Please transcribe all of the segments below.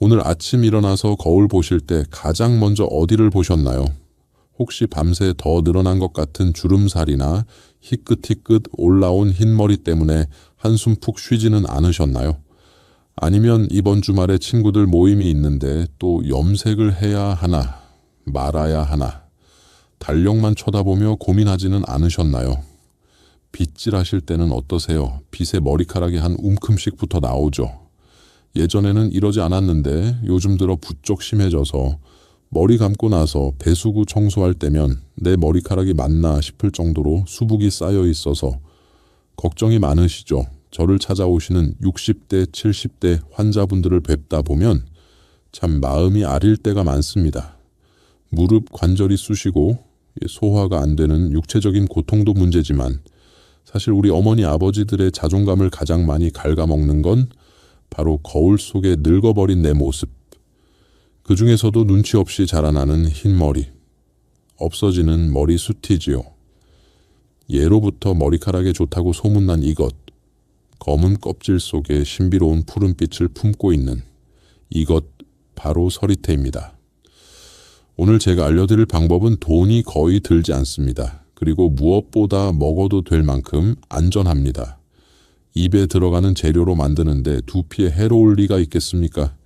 오늘 아침 일어나서 거울 보실 때 가장 먼저 어디를 보셨나요? 혹시 밤새 더 늘어난 것 같은 주름살이나 희끗희끗 올라온 흰머리 때문에 한숨 푹 쉬지는 않으셨나요? 아니면 이번 주말에 친구들 모임이 있는데 또 염색을 해야 하나, 말아야 하나, 달력만 쳐다보며 고민하지는 않으셨나요? 빗질 하실 때는 어떠세요? 빗에 머리카락이 한 움큼씩부터 나오죠. 예전에는 이러지 않았는데 요즘 들어 부쩍 심해져서 머리 감고 나서 배수구 청소할 때면 내 머리카락이 맞나 싶을 정도로 수북이 쌓여 있어서 걱정이 많으시죠. 저를 찾아오시는 60대, 70대 환자분들을 뵙다 보면 참 마음이 아릴 때가 많습니다. 무릎 관절이 쑤시고 소화가 안 되는 육체적인 고통도 문제지만 사실 우리 어머니 아버지들의 자존감을 가장 많이 갉아먹는 건 바로 거울 속에 늙어버린 내 모습. 그 중에서도 눈치 없이 자라나는 흰머리. 없어지는 머리숱이지요. 예로부터 머리카락에 좋다고 소문난 이것. 검은 껍질 속에 신비로운 푸른빛을 품고 있는 이것 바로 서리태입니다. 오늘 제가 알려드릴 방법은 돈이 거의 들지 않습니다. 그리고 무엇보다 먹어도 될 만큼 안전합니다. 입에 들어가는 재료로 만드는데 두피에 해로울 리가 있겠습니까?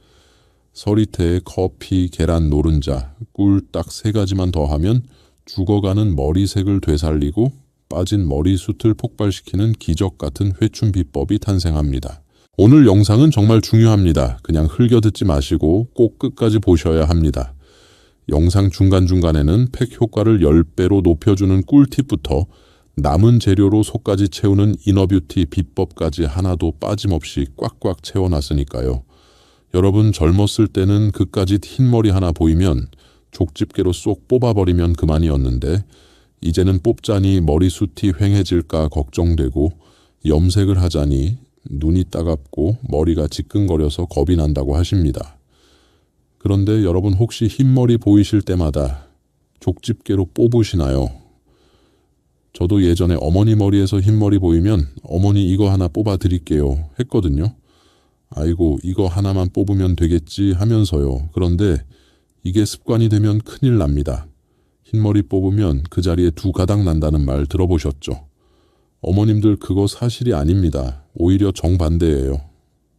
서리태에 커피, 계란 노른자, 꿀 딱 3가지만 더하면 죽어가는 머리색을 되살리고 빠진 머리숱을 폭발시키는 기적 같은 회춘 비법이 탄생합니다. 오늘 영상은 정말 중요합니다. 그냥 흘겨 듣지 마시고 꼭 끝까지 보셔야 합니다. 영상 중간중간에는 팩 효과를 10배로 높여주는 꿀팁부터 남은 재료로 속까지 채우는 이너뷰티 비법까지 하나도 빠짐없이 꽉꽉 채워놨으니까요. 여러분 젊었을 때는 그까짓 흰머리 하나 보이면 족집게로 쏙 뽑아버리면 그만이었는데 이제는 뽑자니 머리숱이 휑해질까 걱정되고 염색을 하자니 눈이 따갑고 머리가 지끈거려서 겁이 난다고 하십니다. 그런데 여러분 혹시 흰머리 보이실 때마다 족집게로 뽑으시나요? 저도 예전에 어머니 머리에서 흰머리 보이면 어머니 이거 하나 뽑아 드릴게요 했거든요. 아이고 이거 하나만 뽑으면 되겠지 하면서요. 그런데 이게 습관이 되면 큰일 납니다. 흰머리 뽑으면 그 자리에 2가닥 난다는 말 들어보셨죠? 어머님들 그거 사실이 아닙니다. 오히려 정반대예요.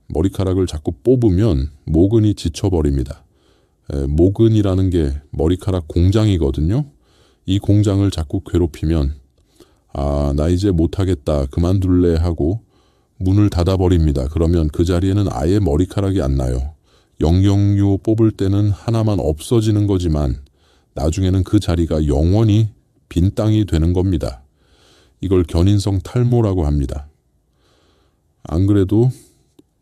머리카락을 자꾸 뽑으면 모근이 지쳐버립니다. 모근이라는 게 머리카락 공장이거든요. 이 공장을 자꾸 괴롭히면 나 이제 못하겠다 그만둘래 하고 문을 닫아버립니다. 그러면 그 자리에는 아예 머리카락이 안 나요. 영영요 뽑을 때는 하나만 없어지는 거지만 나중에는 그 자리가 영원히 빈 땅이 되는 겁니다. 이걸 견인성 탈모라고 합니다. 안 그래도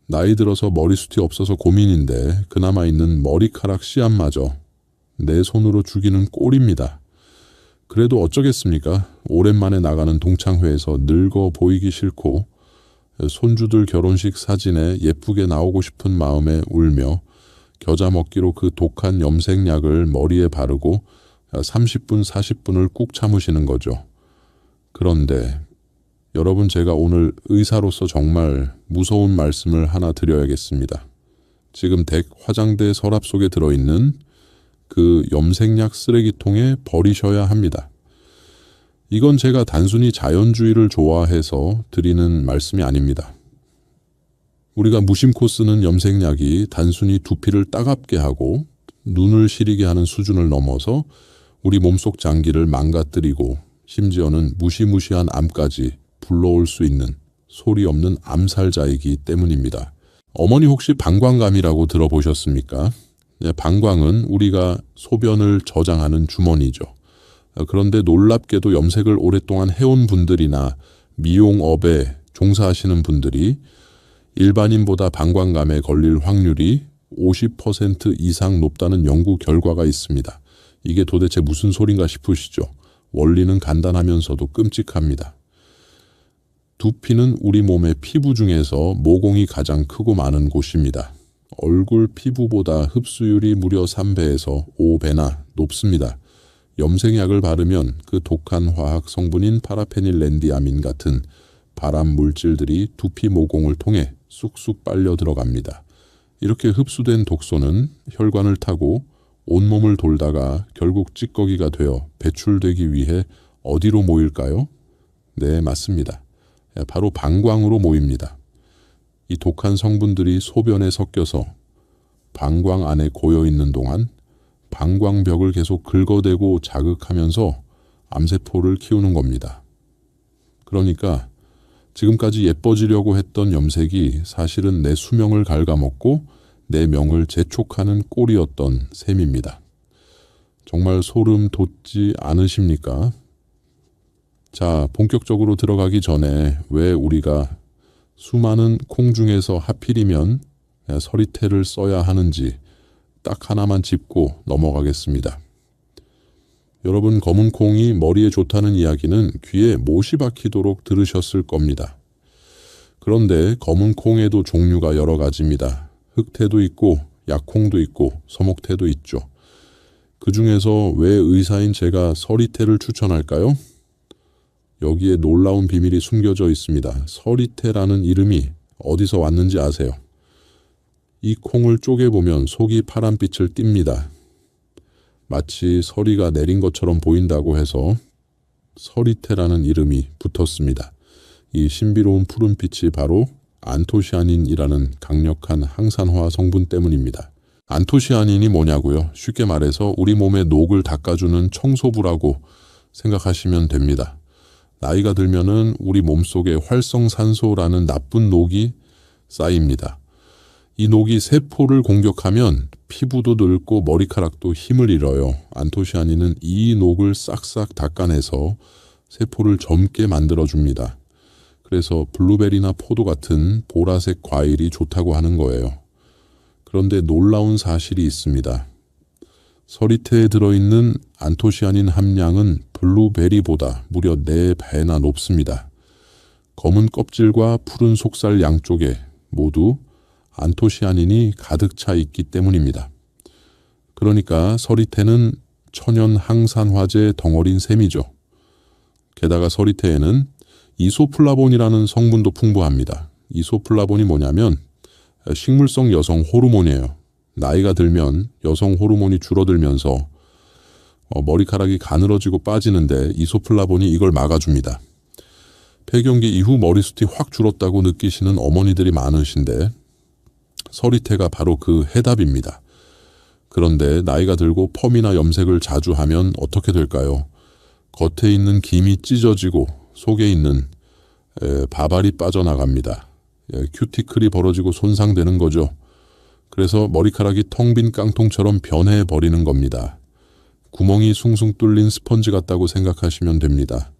나이 들어서 머리숱이 없어서 고민인데 그나마 있는 머리카락 씨앗마저 내 손으로 죽이는 꼴입니다. 그래도 어쩌겠습니까? 오랜만에 나가는 동창회에서 늙어 보이기 싫고 손주들 결혼식 사진에 예쁘게 나오고 싶은 마음에 울며 겨자 먹기로 그 독한 염색약을 머리에 바르고 30분, 40분을 꾹 참으시는 거죠. 그런데 여러분 제가 오늘 의사로서 정말 무서운 말씀을 하나 드려야겠습니다. 지금 댁 화장대 서랍 속에 들어있는 그 염색약 쓰레기통에 버리셔야 합니다. 이건 제가 단순히 자연주의를 좋아해서 드리는 말씀이 아닙니다. 우리가 무심코 쓰는 염색약이 단순히 두피를 따갑게 하고 눈을 시리게 하는 수준을 넘어서 우리 몸속 장기를 망가뜨리고 심지어는 무시무시한 암까지 불러올 수 있는 소리 없는 암살자이기 때문입니다. 어머니 혹시 방광감이라고 들어보셨습니까? 방광은 우리가 소변을 저장하는 주머니죠. 그런데 놀랍게도 염색을 오랫동안 해온 분들이나 미용업에 종사하시는 분들이 일반인보다 방광감에 걸릴 확률이 50% 이상 높다는 연구 결과가 있습니다. 이게 도대체 무슨 소린가 싶으시죠? 원리는 간단하면서도 끔찍합니다. 두피는 우리 몸의 피부 중에서 모공이 가장 크고 많은 곳입니다. 얼굴 피부보다 흡수율이 무려 3배에서 5배나 높습니다. 염색약을 바르면 그 독한 화학 성분인 파라페닐렌디아민 같은 발암 물질들이 두피 모공을 통해 쑥쑥 빨려 들어갑니다. 이렇게 흡수된 독소는 혈관을 타고 온몸을 돌다가 결국 찌꺼기가 되어 배출되기 위해 어디로 모일까요? 네, 맞습니다. 바로 방광으로 모입니다. 이 독한 성분들이 소변에 섞여서 방광 안에 고여 있는 동안 방광벽을 계속 긁어대고 자극하면서 암세포를 키우는 겁니다. 그러니까 지금까지 예뻐지려고 했던 염색이 사실은 내 수명을 갉아먹고 내 명을 재촉하는 꼴이었던 셈입니다. 정말 소름 돋지 않으십니까? 자, 본격적으로 들어가기 전에 왜 우리가 수많은 콩 중에서 하필이면 서리태를 써야 하는지 딱 하나만 짚고 넘어가겠습니다. 여러분, 검은 콩이 머리에 좋다는 이야기는 귀에 못이 박히도록 들으셨을 겁니다. 그런데 검은 콩에도 종류가 여러 가지입니다. 흑태도 있고 약콩도 있고 서목태도 있죠. 그 중에서 왜 의사인 제가 서리태를 추천할까요? 여기에 놀라운 비밀이 숨겨져 있습니다. 서리태라는 이름이 어디서 왔는지 아세요? 이 콩을 쪼개보면 속이 파란빛을 띱니다. 마치 서리가 내린 것처럼 보인다고 해서 서리태라는 이름이 붙었습니다. 이 신비로운 푸른빛이 바로 안토시아닌이라는 강력한 항산화 성분 때문입니다. 안토시아닌이 뭐냐고요? 쉽게 말해서 우리 몸의 녹을 닦아주는 청소부라고 생각하시면 됩니다. 나이가 들면은 우리 몸속에 활성산소라는 나쁜 녹이 쌓입니다. 이 녹이 세포를 공격하면 피부도 늙고 머리카락도 힘을 잃어요. 안토시아닌은 이 녹을 싹싹 닦아내서 세포를 젊게 만들어줍니다. 그래서 블루베리나 포도 같은 보라색 과일이 좋다고 하는 거예요. 그런데 놀라운 사실이 있습니다. 서리태에 들어있는 안토시아닌 함량은 블루베리보다 무려 4배나 높습니다. 검은 껍질과 푸른 속살 양쪽에 모두 안토시아닌이 가득 차 있기 때문입니다. 그러니까 서리태는 천연 항산화제 덩어리인 셈이죠. 게다가 서리태에는 이소플라본이라는 성분도 풍부합니다. 이소플라본이 뭐냐면 식물성 여성 호르몬이에요. 나이가 들면 여성 호르몬이 줄어들면서 머리카락이 가늘어지고 빠지는데 이소플라본이 이걸 막아줍니다. 폐경기 이후 머리숱이 확 줄었다고 느끼시는 어머니들이 많으신데 서리태가 바로 그 해답입니다. 그런데 나이가 들고 펌이나 염색을 자주 하면 어떻게 될까요? 겉에 있는 김이 찢어지고 속에 있는 바발이 빠져나갑니다. 큐티클이 벌어지고 손상되는 거죠. 그래서 머리카락이 텅 빈 깡통처럼 변해버리는 겁니다. 구멍이 숭숭 뚫린 스펀지 같다고 생각하시면 됩니다.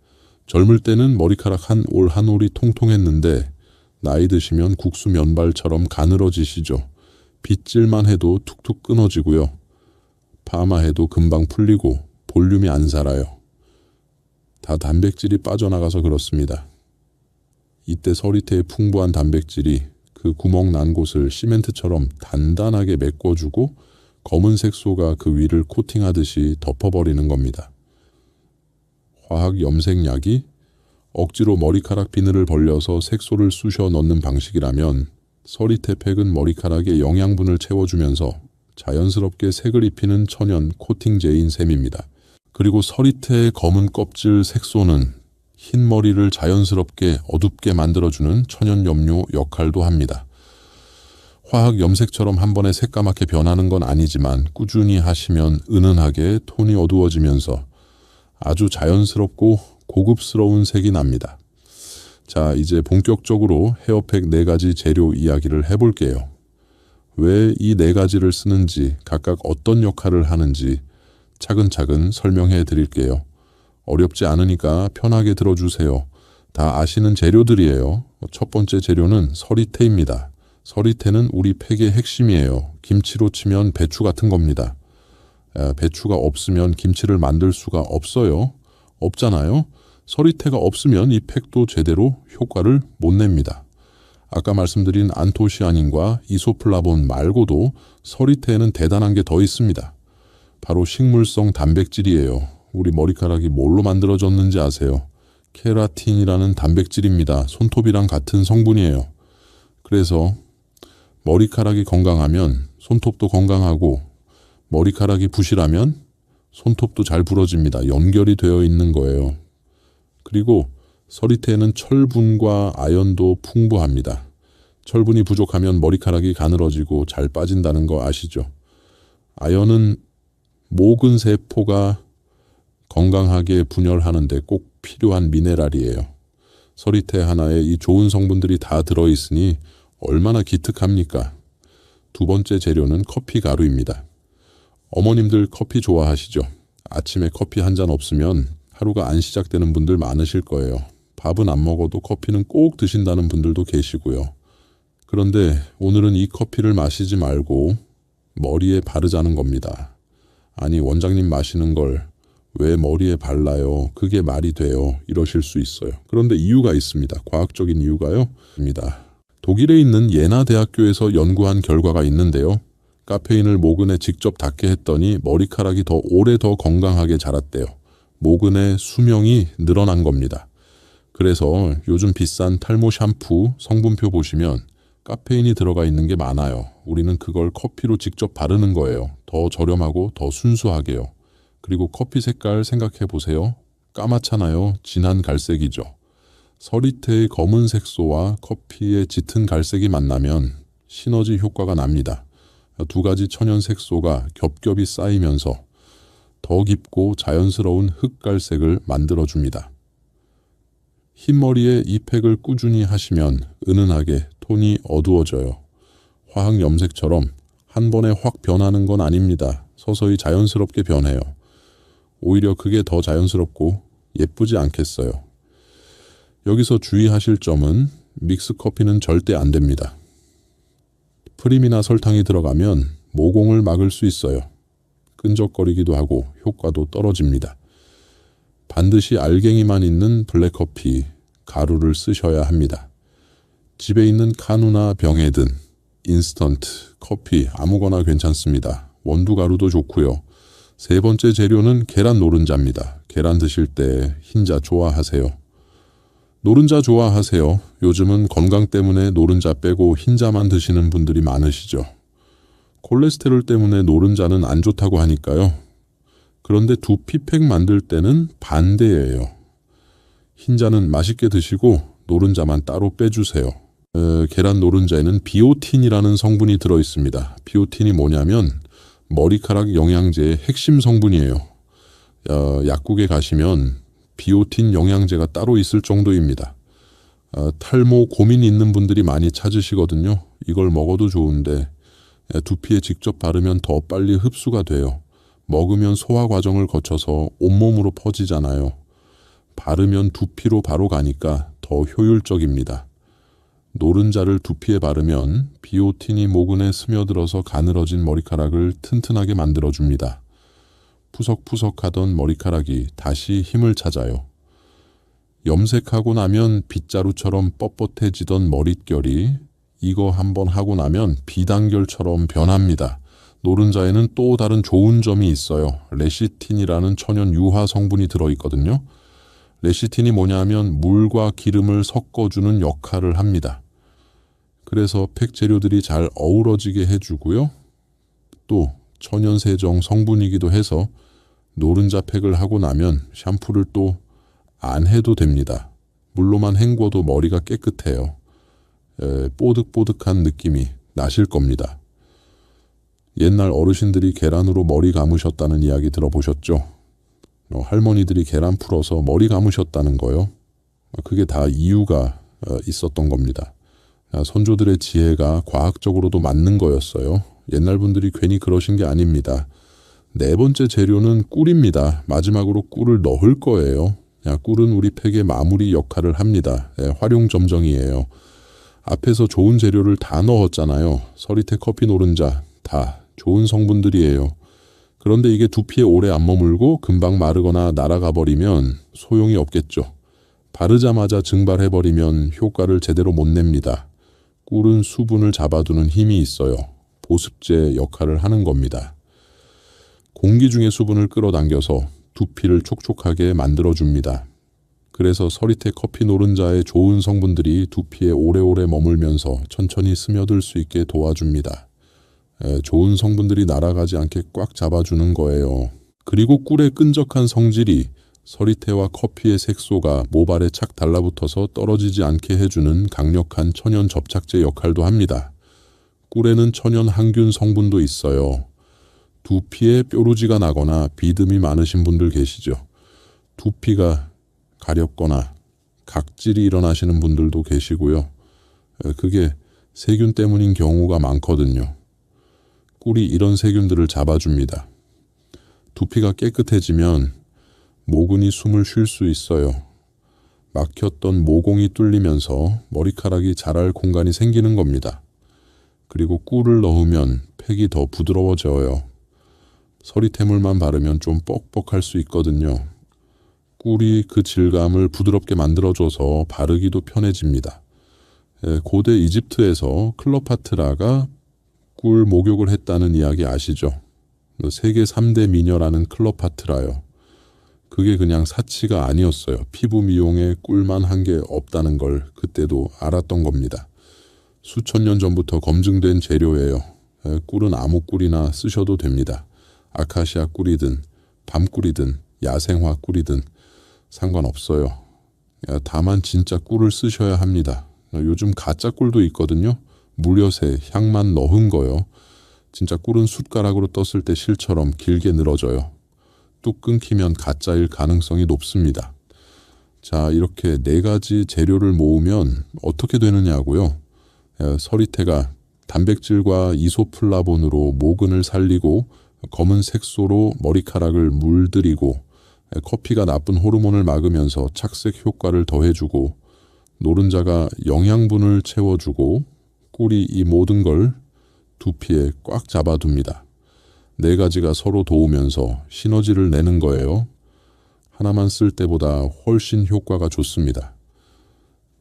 젊을 때는 머리카락 한 올 한 올이 통통했는데 나이 드시면 국수 면발처럼 가늘어지시죠. 빗질만 해도 툭툭 끊어지고요. 파마해도 금방 풀리고 볼륨이 안 살아요. 다 단백질이 빠져나가서 그렇습니다. 이때 서리태의 풍부한 단백질이 그 구멍 난 곳을 시멘트처럼 단단하게 메꿔주고 검은 색소가 그 위를 코팅하듯이 덮어버리는 겁니다. 화학 염색약이 억지로 머리카락 비늘을 벌려서 색소를 쑤셔 넣는 방식이라면 서리태팩은 머리카락에 영양분을 채워주면서 자연스럽게 색을 입히는 천연 코팅제인 셈입니다. 그리고 서리태의 검은 껍질 색소는 흰 머리를 자연스럽게 어둡게 만들어주는 천연염료 역할도 합니다. 화학 염색처럼 한 번에 새까맣게 변하는 건 아니지만 꾸준히 하시면 은은하게 톤이 어두워지면서 아주 자연스럽고 고급스러운 색이 납니다. 자, 이제 본격적으로 헤어팩 4가지 재료 이야기를 해볼게요. 왜 이 4가지를 쓰는지, 각각 어떤 역할을 하는지 차근차근 설명해 드릴게요. 어렵지 않으니까 편하게 들어주세요. 다 아시는 재료들이에요. 첫 번째 재료는 서리태입니다. 서리태는 우리 팩의 핵심이에요. 김치로 치면 배추 같은 겁니다. 배추가 없으면 김치를 만들 수가 없어요. 없잖아요. 서리태가 없으면 이 팩도 제대로 효과를 못 냅니다. 아까 말씀드린 안토시아닌과 이소플라본 말고도 서리태에는 대단한 게 더 있습니다. 바로 식물성 단백질이에요. 우리 머리카락이 뭘로 만들어졌는지 아세요? 케라틴이라는 단백질입니다. 손톱이랑 같은 성분이에요. 그래서 머리카락이 건강하면 손톱도 건강하고 머리카락이 부실하면 손톱도 잘 부러집니다. 연결이 되어 있는 거예요. 그리고 서리태에는 철분과 아연도 풍부합니다. 철분이 부족하면 머리카락이 가늘어지고 잘 빠진다는 거 아시죠? 아연은 모근 세포가 건강하게 분열하는 데 꼭 필요한 미네랄이에요. 서리태 하나에 이 좋은 성분들이 다 들어있으니 얼마나 기특합니까? 두 번째 재료는 커피 가루입니다. 어머님들 커피 좋아하시죠? 아침에 커피 한 잔 없으면 하루가 안 시작되는 분들 많으실 거예요. 밥은 안 먹어도 커피는 꼭 드신다는 분들도 계시고요. 그런데 오늘은 이 커피를 마시지 말고 머리에 바르자는 겁니다. 아니, 원장님 마시는 걸 왜 머리에 발라요? 그게 말이 돼요? 이러실 수 있어요. 그런데 이유가 있습니다. 과학적인 이유가요. 독일에 있는 예나 대학교에서 연구한 결과가 있는데요. 카페인을 모근에 직접 닿게 했더니 머리카락이 더 오래 더 건강하게 자랐대요. 모근의 수명이 늘어난 겁니다. 그래서 요즘 비싼 탈모 샴푸 성분표 보시면 카페인이 들어가 있는 게 많아요. 우리는 그걸 커피로 직접 바르는 거예요. 더 저렴하고 더 순수하게요. 그리고 커피 색깔 생각해 보세요. 까맣잖아요. 진한 갈색이죠. 서리태의 검은 색소와 커피의 짙은 갈색이 만나면 시너지 효과가 납니다. 두 가지 천연 색소가 겹겹이 쌓이면서 더 깊고 자연스러운 흑갈색을 만들어줍니다. 흰머리에 이 팩을 꾸준히 하시면 은은하게 톤이 어두워져요. 화학 염색처럼 한 번에 확 변하는 건 아닙니다. 서서히 자연스럽게 변해요. 오히려 그게 더 자연스럽고 예쁘지 않겠어요. 여기서 주의하실 점은 믹스커피는 절대 안 됩니다. 프림이나 설탕이 들어가면 모공을 막을 수 있어요. 끈적거리기도 하고 효과도 떨어집니다. 반드시 알갱이만 있는 블랙커피, 가루를 쓰셔야 합니다. 집에 있는 카누나 병에 든 인스턴트, 커피 아무거나 괜찮습니다. 원두가루도 좋고요. 세 번째 재료는 계란 노른자입니다. 계란 드실 때 흰자 좋아하세요? 노른자 좋아하세요? 요즘은 건강 때문에 노른자 빼고 흰자만 드시는 분들이 많으시죠. 콜레스테롤 때문에 노른자는 안 좋다고 하니까요. 그런데 두피팩 만들 때는 반대예요. 흰자는 맛있게 드시고 노른자만 따로 빼주세요. 계란 노른자에는 비오틴이라는 성분이 들어있습니다. 비오틴이 뭐냐면 머리카락 영양제의 핵심 성분이에요. 약국에 가시면 비오틴 영양제가 따로 있을 정도입니다. 탈모 고민 있는 분들이 많이 찾으시거든요. 이걸 먹어도 좋은데 두피에 직접 바르면 더 빨리 흡수가 돼요. 먹으면 소화 과정을 거쳐서 온몸으로 퍼지잖아요. 바르면 두피로 바로 가니까 더 효율적입니다. 노른자를 두피에 바르면 비오틴이 모근에 스며들어서 가늘어진 머리카락을 튼튼하게 만들어줍니다. 푸석푸석하던 머리카락이 다시 힘을 찾아요. 염색하고 나면 빗자루처럼 뻣뻣해지던 머릿결이 이거 한번 하고 나면 비단결처럼 변합니다. 노른자에는 또 다른 좋은 점이 있어요. 레시틴이라는 천연 유화 성분이 들어있거든요. 레시틴이 뭐냐면 물과 기름을 섞어주는 역할을 합니다. 그래서 팩 재료들이 잘 어우러지게 해주고요. 또 천연세정 성분이기도 해서 노른자 팩을 하고 나면 샴푸를 또 안 해도 됩니다. 물로만 헹궈도 머리가 깨끗해요. 뽀득뽀득한 느낌이 나실 겁니다. 옛날 어르신들이 계란으로 머리 감으셨다는 이야기 들어보셨죠? 할머니들이 계란 풀어서 머리 감으셨다는 거요. 그게 다 이유가 있었던 겁니다. 선조들의 지혜가 과학적으로도 맞는 거였어요. 옛날 분들이 괜히 그러신 게 아닙니다. 네 번째 재료는 꿀입니다. 마지막으로 꿀을 넣을 거예요. 꿀은 우리 팩의 마무리 역할을 합니다. 활용점정이에요. 앞에서 좋은 재료를 다 넣었잖아요. 서리태 커피 노른자 다 좋은 성분들이에요. 그런데 이게 두피에 오래 안 머물고 금방 마르거나 날아가 버리면 소용이 없겠죠. 바르자마자 증발해버리면 효과를 제대로 못 냅니다. 꿀은 수분을 잡아두는 힘이 있어요. 보습제 역할을 하는 겁니다. 공기 중의 수분을 끌어당겨서 두피를 촉촉하게 만들어줍니다. 그래서 서리태 커피 노른자의 좋은 성분들이 두피에 오래오래 머물면서 천천히 스며들 수 있게 도와줍니다. 좋은 성분들이 날아가지 않게 꽉 잡아주는 거예요. 그리고 꿀의 끈적한 성질이 서리태와 커피의 색소가 모발에 착 달라붙어서 떨어지지 않게 해주는 강력한 천연 접착제 역할도 합니다. 꿀에는 천연 항균 성분도 있어요. 두피에 뾰루지가 나거나 비듬이 많으신 분들 계시죠. 두피가 가렵거나 각질이 일어나시는 분들도 계시고요. 그게 세균 때문인 경우가 많거든요. 꿀이 이런 세균들을 잡아줍니다. 두피가 깨끗해지면 모근이 숨을 쉴 수 있어요. 막혔던 모공이 뚫리면서 머리카락이 자랄 공간이 생기는 겁니다. 그리고 꿀을 넣으면 팩이 더 부드러워져요. 서리태물만 바르면 좀 뻑뻑할 수 있거든요. 꿀이 그 질감을 부드럽게 만들어줘서 바르기도 편해집니다. 고대 이집트에서 클레오파트라가 꿀 목욕을 했다는 이야기 아시죠? 세계 3대 미녀라는 클레오파트라요. 그게 그냥 사치가 아니었어요. 피부 미용에 꿀만 한 게 없다는 걸 그때도 알았던 겁니다. 수천 년 전부터 검증된 재료예요. 꿀은 아무 꿀이나 쓰셔도 됩니다. 아카시아 꿀이든 밤꿀이든 야생화 꿀이든 상관없어요. 다만 진짜 꿀을 쓰셔야 합니다. 요즘 가짜 꿀도 있거든요. 물엿에 향만 넣은 거요. 진짜 꿀은 숟가락으로 떴을 때 실처럼 길게 늘어져요. 뚝 끊기면 가짜일 가능성이 높습니다. 자, 이렇게 4가지 재료를 모으면 어떻게 되느냐고요? 서리태가 단백질과 이소플라본으로 모근을 살리고 검은 색소로 머리카락을 물들이고 커피가 나쁜 호르몬을 막으면서 착색 효과를 더해주고 노른자가 영양분을 채워주고 꿀이 이 모든 걸 두피에 꽉 잡아둡니다. 4가지가 서로 도우면서 시너지를 내는 거예요. 하나만 쓸 때보다 훨씬 효과가 좋습니다.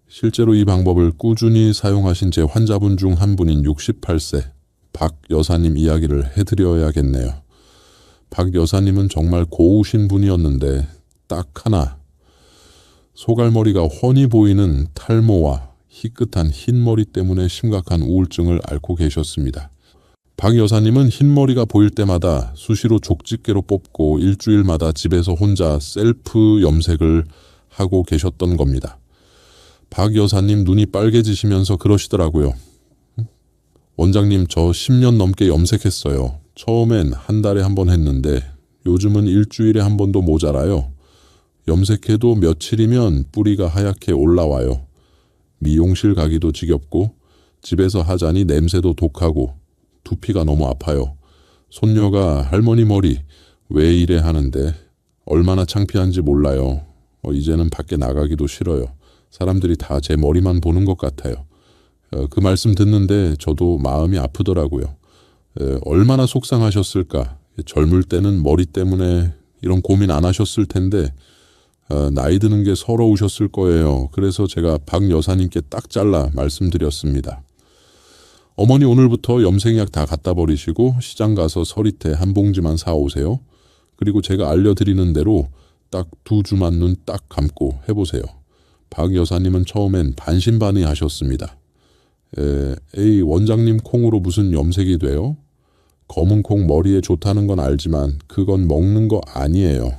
실제로 이 방법을 꾸준히 사용하신 제 환자분 중 한 분인 68세 박 여사님 이야기를 해드려야겠네요. 박 여사님은 정말 고우신 분이었는데 딱 하나, 소갈머리가 훤히 보이는 탈모와 희끗한 흰머리 때문에 심각한 우울증을 앓고 계셨습니다. 박 여사님은 흰머리가 보일 때마다 수시로 족집게로 뽑고 일주일마다 집에서 혼자 셀프 염색을 하고 계셨던 겁니다. 박 여사님 눈이 빨개지시면서 그러시더라고요. 원장님, 저 10년 넘게 염색했어요. 처음엔 한 달에 한 번 했는데 요즘은 일주일에 한 번도 모자라요. 염색해도 며칠이면 뿌리가 하얗게 올라와요. 미용실 가기도 지겹고 집에서 하자니 냄새도 독하고 두피가 너무 아파요. 손녀가 할머니 머리 왜 이래 하는데 얼마나 창피한지 몰라요. 이제는 밖에 나가기도 싫어요. 사람들이 다 제 머리만 보는 것 같아요. 그 말씀 듣는데 저도 마음이 아프더라고요. 얼마나 속상하셨을까. 젊을 때는 머리 때문에 이런 고민 안 하셨을 텐데 나이 드는 게 서러우셨을 거예요. 그래서 제가 박 여사님께 딱 잘라 말씀드렸습니다. 어머니 오늘부터 염색약 다 갖다 버리시고 시장 가서 서리태 한 봉지만 사오세요. 그리고 제가 알려드리는 대로 딱 2주만 눈 딱 감고 해보세요. 박 여사님은 처음엔 반신반의하셨습니다. 에이, 원장님 콩으로 무슨 염색이 돼요? 검은 콩 머리에 좋다는 건 알지만 그건 먹는 거 아니에요.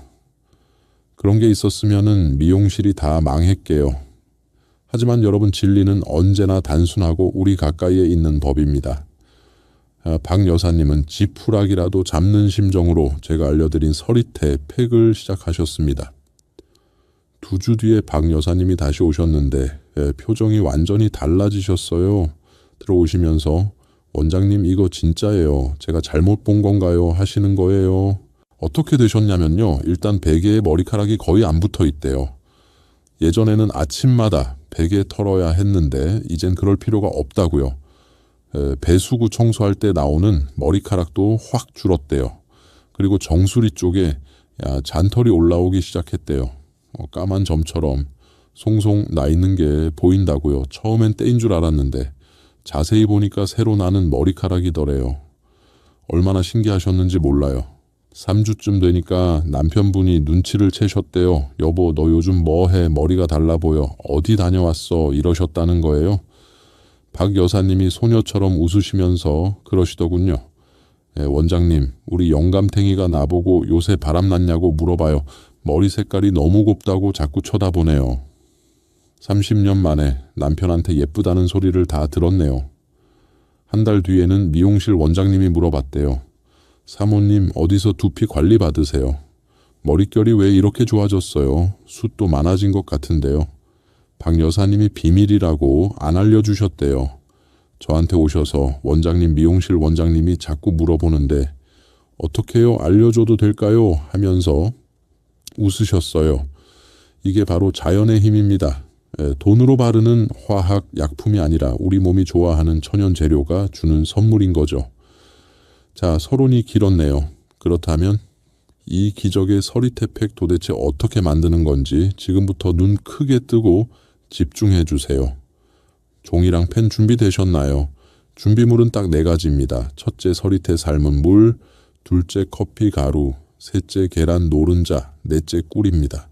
그런 게 있었으면은 미용실이 다 망했게요. 하지만 여러분, 진리는 언제나 단순하고 우리 가까이에 있는 법입니다. 박 여사님은 지푸라기라도 잡는 심정으로 제가 알려드린 서리태 팩을 시작하셨습니다. 2주 뒤에 박 여사님이 다시 오셨는데 표정이 완전히 달라지셨어요. 들어오시면서 원장님 이거 진짜예요. 제가 잘못 본 건가요? 하시는 거예요. 어떻게 되셨냐면요. 일단 베개에 머리카락이 거의 안 붙어 있대요. 예전에는 아침마다 베개 털어야 했는데 이젠 그럴 필요가 없다고요. 배수구 청소할 때 나오는 머리카락도 확 줄었대요. 그리고 정수리 쪽에 잔털이 올라오기 시작했대요. 까만 점처럼 송송 나 있는 게 보인다고요. 처음엔 때인 줄 알았는데 자세히 보니까 새로 나는 머리카락이더래요. 얼마나 신기하셨는지 몰라요. 3주쯤 되니까 남편분이 눈치를 채셨대요. 여보, 너 요즘 뭐해? 머리가 달라 보여. 어디 다녀왔어? 이러셨다는 거예요. 박 여사님이 소녀처럼 웃으시면서 그러시더군요. 원장님, 우리 영감탱이가 나보고 요새 바람났냐고 물어봐요. 머리 색깔이 너무 곱다고 자꾸 쳐다보네요. 30년 만에 남편한테 예쁘다는 소리를 다 들었네요. 한 달 뒤에는 미용실 원장님이 물어봤대요. 사모님, 어디서 두피 관리 받으세요? 머릿결이 왜 이렇게 좋아졌어요? 숱도 많아진 것 같은데요. 박 여사님이 비밀이라고 안 알려주셨대요. 저한테 오셔서 원장님 미용실 원장님이 자꾸 물어보는데 어떻게요? 알려줘도 될까요? 하면서 웃으셨어요. 이게 바로 자연의 힘입니다. 돈으로 바르는 화학 약품이 아니라 우리 몸이 좋아하는 천연 재료가 주는 선물인 거죠. 자, 서론이 길었네요. 그렇다면 이 기적의 서리태팩 도대체 어떻게 만드는 건지 지금부터 눈 크게 뜨고 집중해 주세요. 종이랑 펜 준비되셨나요? 준비물은 딱 4가지입니다. 첫째, 서리태 삶은 물, 둘째, 커피 가루, 셋째, 계란 노른자, 넷째, 꿀입니다.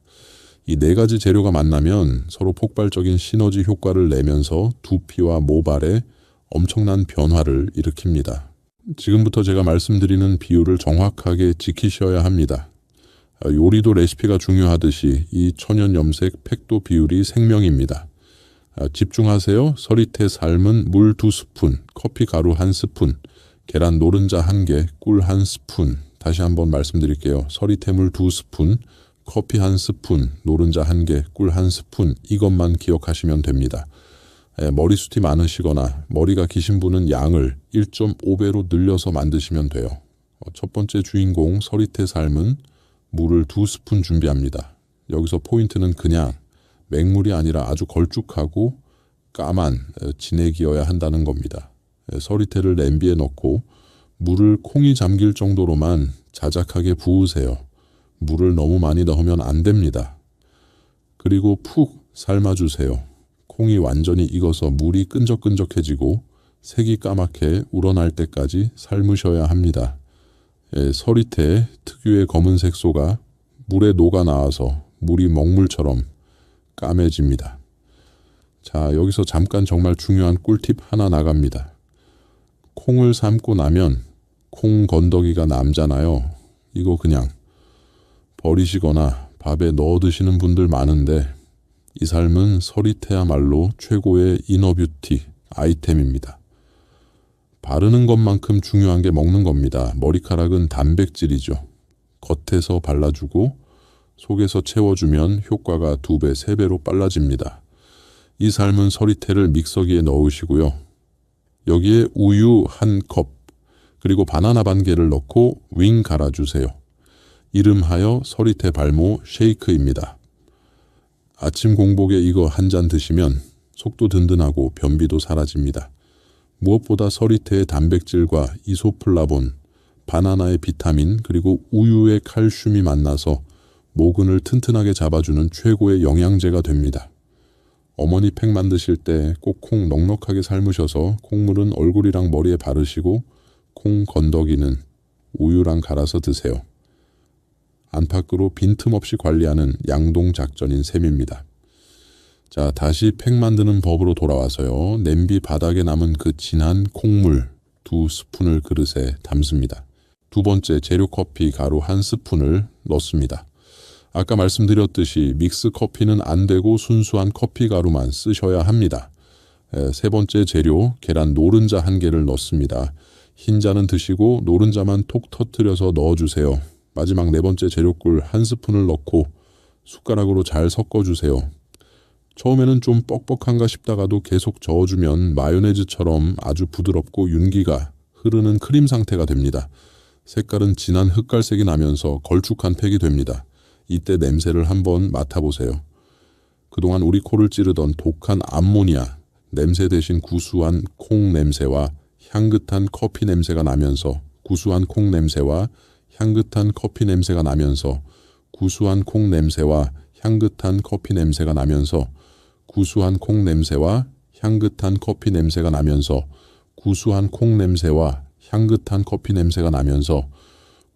이 4가지 재료가 만나면 서로 폭발적인 시너지 효과를 내면서 두피와 모발에 엄청난 변화를 일으킵니다. 지금부터 제가 말씀드리는 비율을 정확하게 지키셔야 합니다. 요리도 레시피가 중요하듯이 이 천연염색 팩도 비율이 생명입니다. 집중하세요. 서리태 삶은 물 2스푼, 커피 가루 1스푼, 계란 노른자 1개, 꿀 1스푼. 다시 한번 말씀드릴게요. 서리태물 2스푼, 커피 1스푼, 노른자 1개, 꿀 1스푼. 이것만 기억하시면 됩니다. 머리숱이 많으시거나 머리가 기신 분은 양을 1.5배로 늘려서 만드시면 돼요. 첫 번째 주인공 서리태 삶은 물을 2스푼 준비합니다. 여기서 포인트는 그냥 맹물이 아니라 아주 걸쭉하고 까만 진액이어야 한다는 겁니다. 서리태를 냄비에 넣고 물을 콩이 잠길 정도로만 자작하게 부으세요. 물을 너무 많이 넣으면 안 됩니다. 그리고 푹 삶아주세요. 콩이 완전히 익어서 물이 끈적끈적해지고 색이 까맣게 우러날 때까지 삶으셔야 합니다. 서리태 특유의 검은색 소가 물에 녹아 나와서 물이 먹물처럼 까매집니다. 자, 여기서 잠깐 정말 중요한 꿀팁 하나 나갑니다. 콩을 삶고 나면 콩 건더기가 남잖아요. 이거 그냥 버리시거나 밥에 넣어 드시는 분들 많은데 이 삶은 서리태야말로 최고의 이너뷰티 아이템입니다. 바르는 것만큼 중요한 게 먹는 겁니다. 머리카락은 단백질이죠. 겉에서 발라주고 속에서 채워주면 효과가 2배, 3배로 빨라집니다. 이 삶은 서리태를 믹서기에 넣으시고요. 여기에 우유 1컵, 그리고 바나나 반 개를 넣고 윙 갈아주세요. 이름하여 서리태 발모 쉐이크입니다. 아침 공복에 이거 한 잔 드시면 속도 든든하고 변비도 사라집니다. 무엇보다 서리태의 단백질과 이소플라본, 바나나의 비타민, 그리고 우유의 칼슘이 만나서 모근을 튼튼하게 잡아주는 최고의 영양제가 됩니다. 어머니 팩 만드실 때 꼭 콩 넉넉하게 삶으셔서 콩물은 얼굴이랑 머리에 바르시고 콩 건더기는 우유랑 갈아서 드세요. 안팎으로 빈틈없이 관리하는 양동 작전인 셈입니다. 자, 다시 팩 만드는 법으로 돌아와서요. 냄비 바닥에 남은 그 진한 콩물 2스푼을 그릇에 담습니다. 두 번째 재료 커피 가루 1스푼을 넣습니다. 아까 말씀드렸듯이 믹스 커피는 안 되고 순수한 커피 가루만 쓰셔야 합니다. 세 번째 재료 계란 노른자 1개를 넣습니다. 흰자는 드시고 노른자만 톡 터뜨려서 넣어주세요. 마지막 4번째 재료꿀 1스푼을 넣고 숟가락으로 잘 섞어주세요. 처음에는 좀 뻑뻑한가 싶다가도 계속 저어주면 마요네즈처럼 아주 부드럽고 윤기가 흐르는 크림 상태가 됩니다. 색깔은 진한 흑갈색이 나면서 걸쭉한 팩이 됩니다. 이때 냄새를 한번 맡아보세요. 그동안 우리 코를 찌르던 독한 암모니아, 냄새 대신 구수한 콩 냄새와 향긋한 커피 냄새가 나면서 구수한 콩 냄새와 향긋한 커피 냄새가 나면서 구수한 콩 냄새와 향긋한 커피 냄새가 나면서 구수한 콩 냄새와 향긋한 커피 냄새가 나면서 구수한 콩 냄새와 향긋한 커피 냄새가 나면서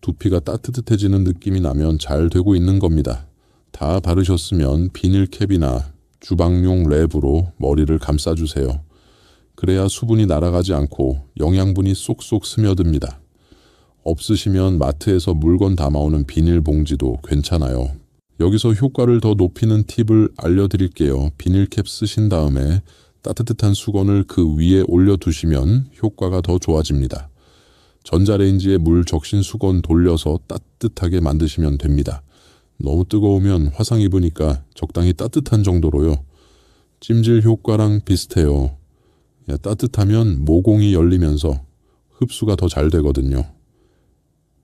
두피가 따뜻해지는 느낌이 나면 잘 되고 있는 겁니다. 다 바르셨으면 비닐캡이나 주방용 랩으로 머리를 감싸주세요. 그래야 수분이 날아가지 않고 영양분이 쏙쏙 스며듭니다. 없으시면 마트에서 물건 담아오는 비닐봉지도 괜찮아요. 여기서 효과를 더 높이는 팁을 알려드릴게요. 비닐캡 쓰신 다음에 따뜻한 수건을 그 위에 올려두시면 효과가 더 좋아집니다. 전자레인지에 물 적신 수건 돌려서 따뜻하게 만드시면 됩니다. 너무 뜨거우면 화상 입으니까 적당히 따뜻한 정도로요. 찜질 효과랑 비슷해요. 따뜻하면 모공이 열리면서 흡수가 더 잘 되거든요.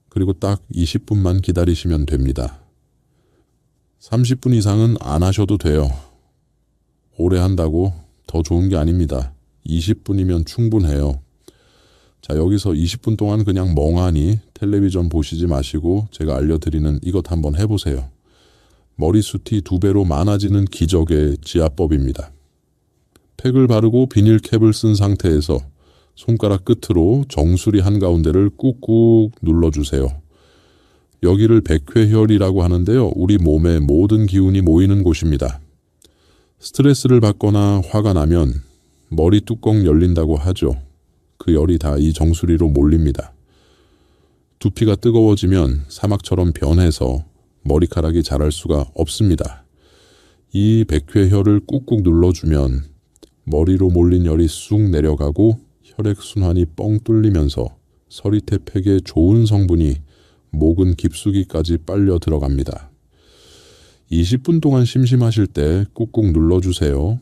그리고 딱 20분만 기다리시면 됩니다. 30분 이상은 안 하셔도 돼요. 오래 한다고 더 좋은 게 아닙니다. 20분이면 충분해요. 자, 여기서 20분 동안 그냥 멍하니 텔레비전 보시지 마시고 제가 알려드리는 이것 한번 해보세요. 머리숱이 2배로 많아지는 기적의 지압법입니다. 팩을 바르고 비닐캡을 쓴 상태에서 손가락 끝으로 정수리 한가운데를 꾹꾹 눌러주세요. 여기를 백회혈이라고 하는데요. 우리 몸의 모든 기운이 모이는 곳입니다. 스트레스를 받거나 화가 나면 머리 뚜껑 열린다고 하죠. 그 열이 다 이 정수리로 몰립니다. 두피가 뜨거워지면 사막처럼 변해서 머리카락이 자랄 수가 없습니다. 이 백회혈을 꾹꾹 눌러주면 머리로 몰린 열이 쑥 내려가고 혈액순환이 뻥 뚫리면서 서리태 팩의 좋은 성분이 목은 깊숙이까지 빨려 들어갑니다. 20분 동안 심심하실 때 꾹꾹 눌러주세요.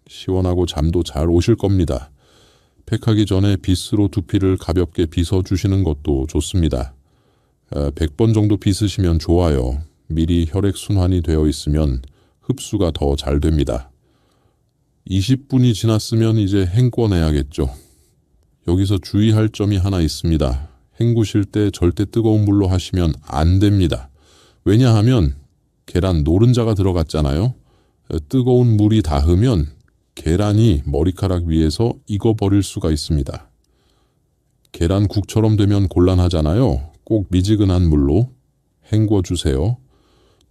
시원하고 잠도 잘 오실 겁니다. 팩하기 전에 빗으로 두피를 가볍게 빗어주시는 것도 좋습니다. 100번 정도 빗으시면 좋아요. 미리 혈액순환이 되어 있으면 흡수가 더 잘 됩니다. 20분이 지났으면 이제 헹궈내야겠죠. 여기서 주의할 점이 하나 있습니다. 헹구실 때 절대 뜨거운 물로 하시면 안 됩니다. 왜냐하면 계란 노른자가 들어갔잖아요. 뜨거운 물이 닿으면 계란이 머리카락 위에서 익어버릴 수가 있습니다. 계란국처럼 되면 곤란하잖아요. 꼭 미지근한 물로 헹궈주세요.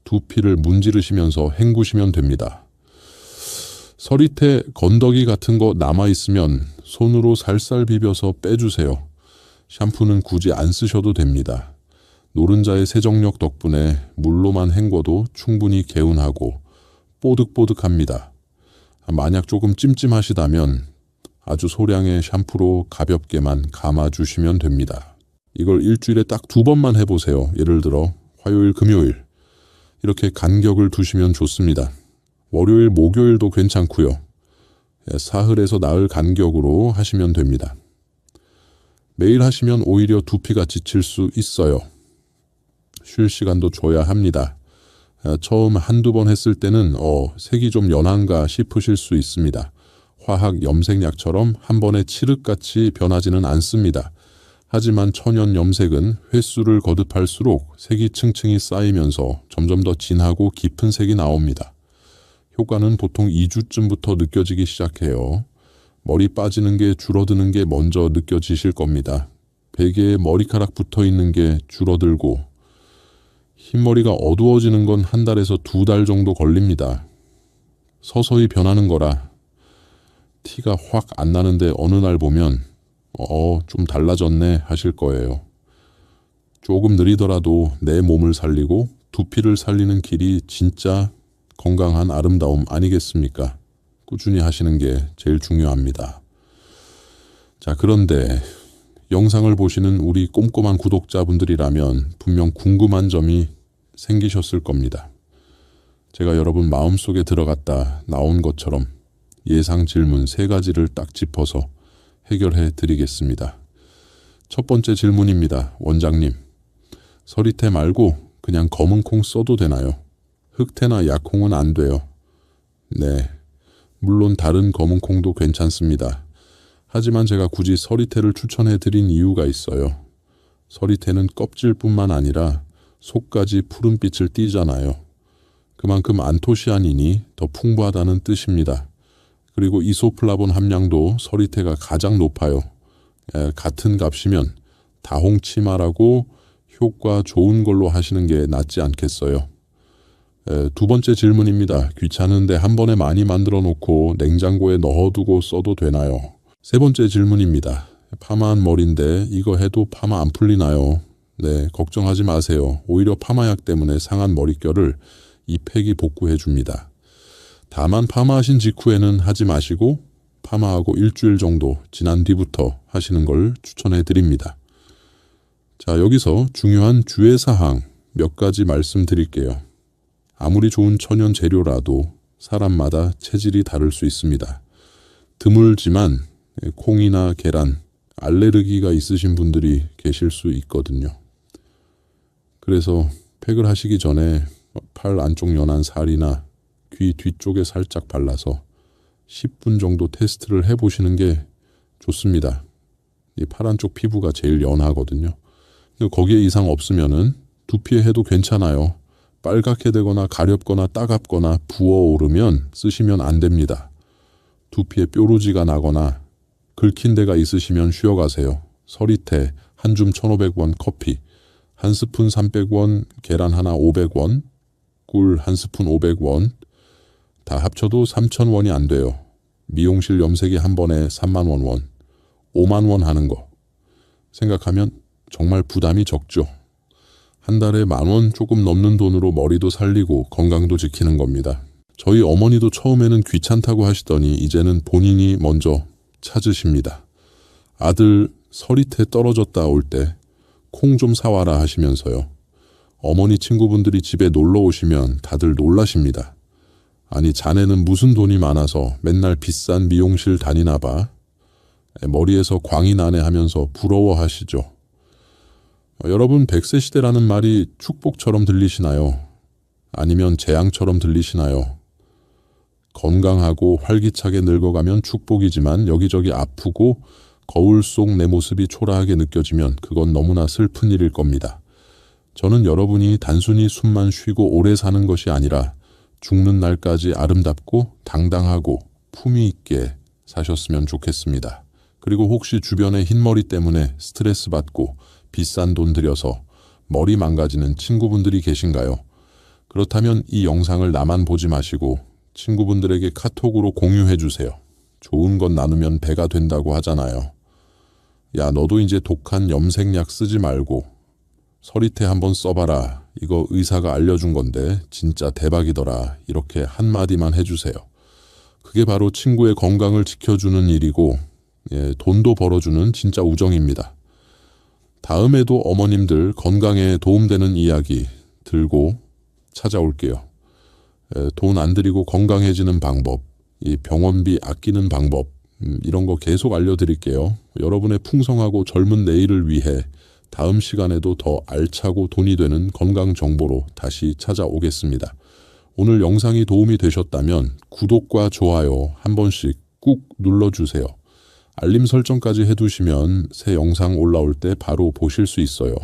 두피를 문지르시면서 헹구시면 됩니다. 서리태 건더기 같은 거 남아있으면 손으로 살살 비벼서 빼주세요. 샴푸는 굳이 안 쓰셔도 됩니다. 노른자의 세정력 덕분에 물로만 헹궈도 충분히 개운하고 뽀득뽀득합니다. 만약 조금 찜찜하시다면 아주 소량의 샴푸로 가볍게만 감아주시면 됩니다. 이걸 일주일에 딱 2번만 해보세요. 예를 들어 화요일, 금요일 이렇게 간격을 두시면 좋습니다. 월요일, 목요일도 괜찮고요. 사흘에서 나흘 간격으로 하시면 됩니다. 매일 하시면 오히려 두피가 지칠 수 있어요. 쉴 시간도 줘야 합니다. 처음 한두 번 했을 때는 색이 좀 연한가 싶으실 수 있습니다. 화학 염색약처럼 한 번에 칠흑같이 변하지는 않습니다. 하지만 천연 염색은 횟수를 거듭할수록 색이 층층이 쌓이면서 점점 더 진하고 깊은 색이 나옵니다. 효과는 보통 2주쯤부터 느껴지기 시작해요. 머리 빠지는 게 줄어드는 게 먼저 느껴지실 겁니다. 베개에 머리카락 붙어 있는 게 줄어들고 흰머리가 어두워지는 건 1달에서 2달 정도 걸립니다. 서서히 변하는 거라 티가 확 안 나는데 어느 날 보면 좀 달라졌네 하실 거예요. 조금 느리더라도 내 몸을 살리고 두피를 살리는 길이 진짜 건강한 아름다움 아니겠습니까? 꾸준히 하시는 게 제일 중요합니다. 자, 그런데 영상을 보시는 우리 꼼꼼한 구독자분들이라면 분명 궁금한 점이 생기셨을 겁니다. 제가 여러분 마음속에 들어갔다 나온 것처럼 예상 질문 3가지를 딱 짚어서 해결해 드리겠습니다. 첫 번째 질문입니다. 원장님, 서리태 말고 그냥 검은 콩 써도 되나요? 흑태나 약콩은 안 돼요. 네, 물론 다른 검은 콩도 괜찮습니다. 하지만 제가 굳이 서리태를 추천해 드린 이유가 있어요. 서리태는 껍질뿐만 아니라 속까지 푸른빛을 띠잖아요. 그만큼 안토시아닌이 더 풍부하다는 뜻입니다. 그리고 이소플라본 함량도 서리태가 가장 높아요. 같은 값이면 다홍치마라고 효과 좋은 걸로 하시는 게 낫지 않겠어요? 두 번째 질문입니다. 귀찮은데 한 번에 많이 만들어 놓고 냉장고에 넣어두고 써도 되나요? 세 번째 질문입니다. 파마한 머리인데 이거 해도 파마 안 풀리나요? 네, 걱정하지 마세요. 오히려 파마약 때문에 상한 머릿결을 이 팩이 복구해 줍니다. 다만 파마하신 직후에는 하지 마시고 파마하고 일주일 정도 지난 뒤부터 하시는 걸 추천해 드립니다. 자, 여기서 중요한 주의사항 몇 가지 말씀드릴게요. 아무리 좋은 천연 재료라도 사람마다 체질이 다를 수 있습니다. 드물지만 콩이나 계란, 알레르기가 있으신 분들이 계실 수 있거든요. 그래서 팩을 하시기 전에 팔 안쪽 연한 살이나 귀 뒤쪽에 살짝 발라서 10분 정도 테스트를 해보시는 게 좋습니다. 이 팔 안쪽 피부가 제일 연하거든요. 거기에 이상 없으면은 두피에 해도 괜찮아요. 빨갛게 되거나 가렵거나 따갑거나 부어오르면 쓰시면 안 됩니다. 두피에 뾰루지가 나거나 긁힌 데가 있으시면 쉬어가세요. 서리태 한 줌 1,500원 커피, 한 스푼 300원, 계란 하나 500원, 꿀 한 스푼 500원, 다 합쳐도 3,000원이 안 돼요. 미용실 염색이 한 번에 3만 원, 5만 원 하는 거 생각하면 정말 부담이 적죠. 한 달에 10,000원 조금 넘는 돈으로 머리도 살리고 건강도 지키는 겁니다. 저희 어머니도 처음에는 귀찮다고 하시더니 이제는 본인이 먼저 찾으십니다. 아들 서리태 떨어졌다 올 때 콩 좀 사와라 하시면서요. 어머니 친구분들이 집에 놀러 오시면 다들 놀라십니다. 아니 자네는 무슨 돈이 많아서 맨날 비싼 미용실 다니나 봐. 머리에서 광이 나네 하면서 부러워하시죠. 여러분 100세 시대라는 말이 축복처럼 들리시나요? 아니면 재앙처럼 들리시나요? 건강하고 활기차게 늙어가면 축복이지만 여기저기 아프고 거울 속 내 모습이 초라하게 느껴지면 그건 너무나 슬픈 일일 겁니다. 저는 여러분이 단순히 숨만 쉬고 오래 사는 것이 아니라 죽는 날까지 아름답고 당당하고 품위 있게 사셨으면 좋겠습니다. 그리고 혹시 주변에 흰머리 때문에 스트레스 받고 비싼 돈 들여서 머리 망가지는 친구분들이 계신가요? 그렇다면 이 영상을 나만 보지 마시고 친구분들에게 카톡으로 공유해 주세요. 좋은 건 나누면 배가 된다고 하잖아요. 야, 너도 이제 독한 염색약 쓰지 말고 서리태 한번 써봐라. 이거 의사가 알려준 건데 진짜 대박이더라. 이렇게 한마디만 해주세요. 그게 바로 친구의 건강을 지켜주는 일이고 돈도 벌어주는 진짜 우정입니다. 다음에도 어머님들 건강에 도움되는 이야기 들고 찾아올게요. 돈 안 들이고 건강해지는 방법, 이 병원비 아끼는 방법 이런 거 계속 알려드릴게요. 여러분의 풍성하고 젊은 내일을 위해 다음 시간에도 더 알차고 돈이 되는 건강 정보로 다시 찾아오겠습니다. 오늘 영상이 도움이 되셨다면 구독과 좋아요 한 번씩 꾹 눌러주세요. 알림 설정까지 해두시면 새 영상 올라올 때 바로 보실 수 있어요.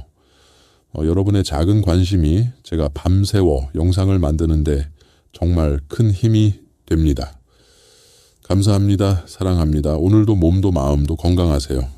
여러분의 작은 관심이 제가 밤새워 영상을 만드는데 정말 큰 힘이 됩니다. 감사합니다. 사랑합니다. 오늘도 몸도 마음도 건강하세요.